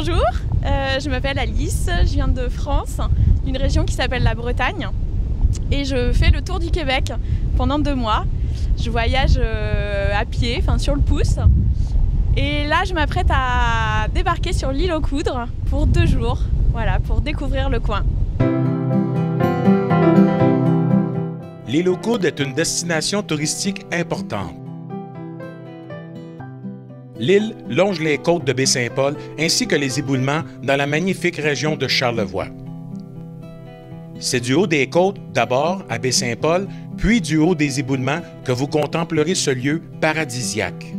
Bonjour, je m'appelle Alice, je viens de France, d'une région qui s'appelle la Bretagne et je fais le tour du Québec pendant 2 mois. Je voyage à pied, sur le pouce, et là je m'apprête à débarquer sur l'île aux Coudres pour 2 jours, voilà, pour découvrir le coin. L'île aux Coudres est une destination touristique importante. L'île longe les côtes de Baie-Saint-Paul ainsi que les éboulements dans la magnifique région de Charlevoix. C'est du haut des côtes, d'abord à Baie-Saint-Paul, puis du haut des éboulements que vous contemplerez ce lieu paradisiaque.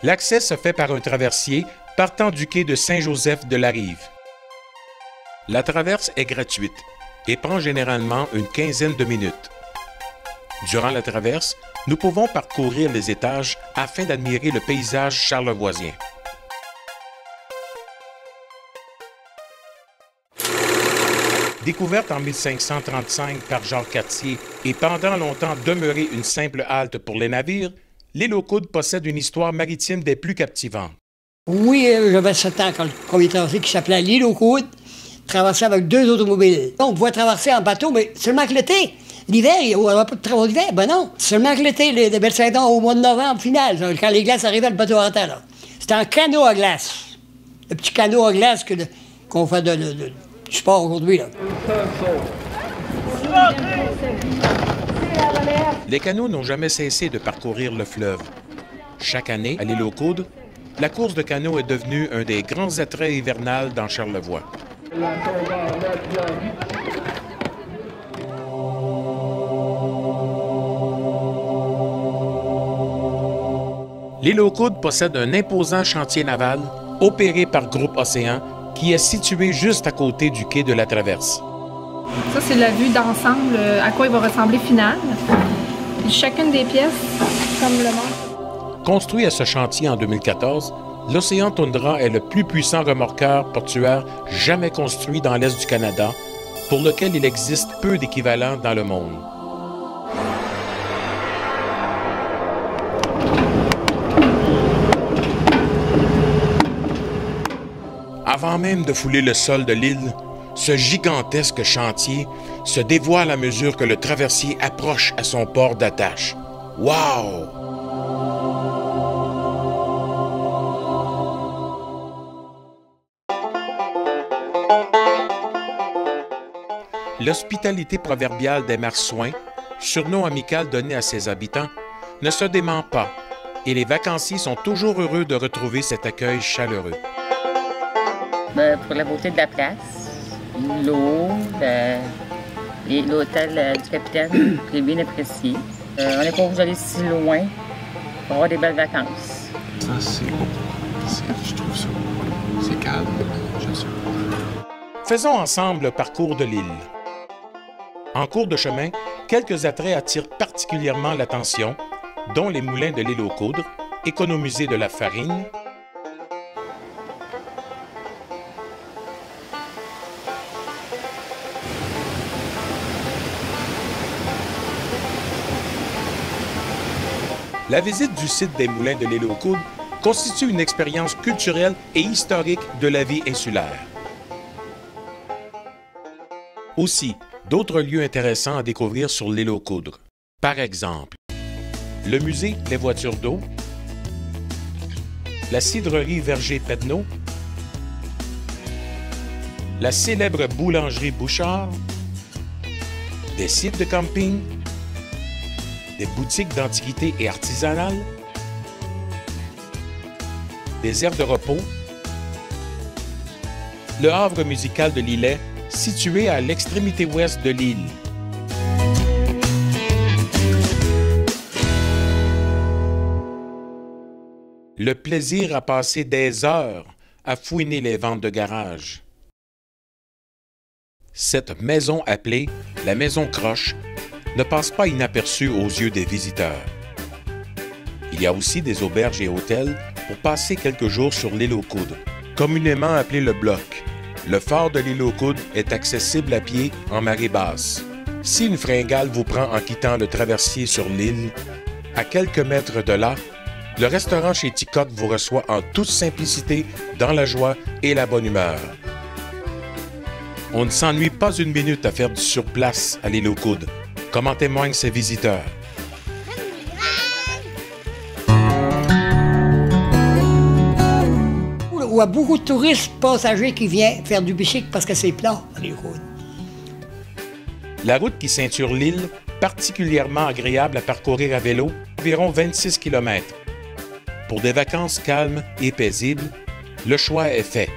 L'accès se fait par un traversier partant du quai de Saint-Joseph-de-la-Rive. La traverse est gratuite et prend généralement une quinzaine de minutes. Durant la traverse, nous pouvons parcourir les étages afin d'admirer le paysage charlevoisien. Découverte en 1535 par Jacques Cartier et pendant longtemps demeurée une simple halte pour les navires, l'île aux Coudres possède une histoire maritime des plus captivantes. Oui, j'avais 7 ans quand le premier traversé qui s'appelait l'île aux Coudres traversait avec 2 automobiles. On pouvait traverser en bateau, mais seulement que l'été. L'hiver, il n'y avait pas de travaux d'hiver. Ben non, seulement que l'été, les Belle-Saint-Don au mois de novembre, final, quand les glaces arrivaient, le bateau rentrait là. C'était un canot à glace. Le petit canot à glace qu'on fait du sport aujourd'hui, là. Les canots n'ont jamais cessé de parcourir le fleuve. Chaque année, à l'île aux Coudres, la course de canot est devenue un des grands attraits hivernales dans Charlevoix. L'île aux Coudres possède un imposant chantier naval opéré par Groupe Océan qui est situé juste à côté du quai de la Traverse. Ça, c'est la vue d'ensemble, à quoi il va ressembler final. Chacune des pièces, comme le monde. Construit à ce chantier en 2014, l'Océan Tundra est le plus puissant remorqueur portuaire jamais construit dans l'Est du Canada, pour lequel il existe peu d'équivalents dans le monde. Avant même de fouler le sol de l'île, ce gigantesque chantier se dévoile à mesure que le traversier approche à son port d'attache. Wow! L'hospitalité proverbiale des Marsouins, surnom amical donné à ses habitants, ne se dément pas et les vacanciers sont toujours heureux de retrouver cet accueil chaleureux. Pour la beauté de la place, l'eau, l'hôtel du capitaine, qui est bien apprécié. On n'est pas obligé d'aller si loin pour avoir des belles vacances. Ça, c'est beau. Je trouve ça beau. C'est calme. J'aime ça. Faisons ensemble le parcours de l'île. En cours de chemin, quelques attraits attirent particulièrement l'attention, dont les moulins de l'île aux Coudres, économiser de la farine, la visite du site des moulins de l'île aux Coudres constitue une expérience culturelle et historique de la vie insulaire. Aussi, d'autres lieux intéressants à découvrir sur l'île aux Coudres. Par exemple, le musée des voitures d'eau, la cidrerie Verger-Pedneau, la célèbre boulangerie Bouchard, des sites de camping, des boutiques d'antiquités et artisanales, des aires de repos, le havre musical de l'Îlet, situé à l'extrémité ouest de l'île. Le plaisir à passer des heures à fouiner les ventes de garage. Cette maison appelée la Maison Croche ne passe pas inaperçue aux yeux des visiteurs. Il y a aussi des auberges et hôtels pour passer quelques jours sur l'île aux Coudres, communément appelé le Bloc. Le phare de l'île aux Coudres est accessible à pied en marée basse. Si une fringale vous prend en quittant le traversier sur l'île, à quelques mètres de là, le restaurant chez Ticoc vous reçoit en toute simplicité, dans la joie et la bonne humeur. On ne s'ennuie pas une minute à faire du surplace à l'île aux Coudes, comme en témoignent ses visiteurs. Il y a beaucoup de touristes passagers qui viennent faire du bicycle parce que c'est plat, à l'île aux Coudes. La route qui ceinture l'île, particulièrement agréable à parcourir à vélo, environ 26 km. Pour des vacances calmes et paisibles, le choix est fait.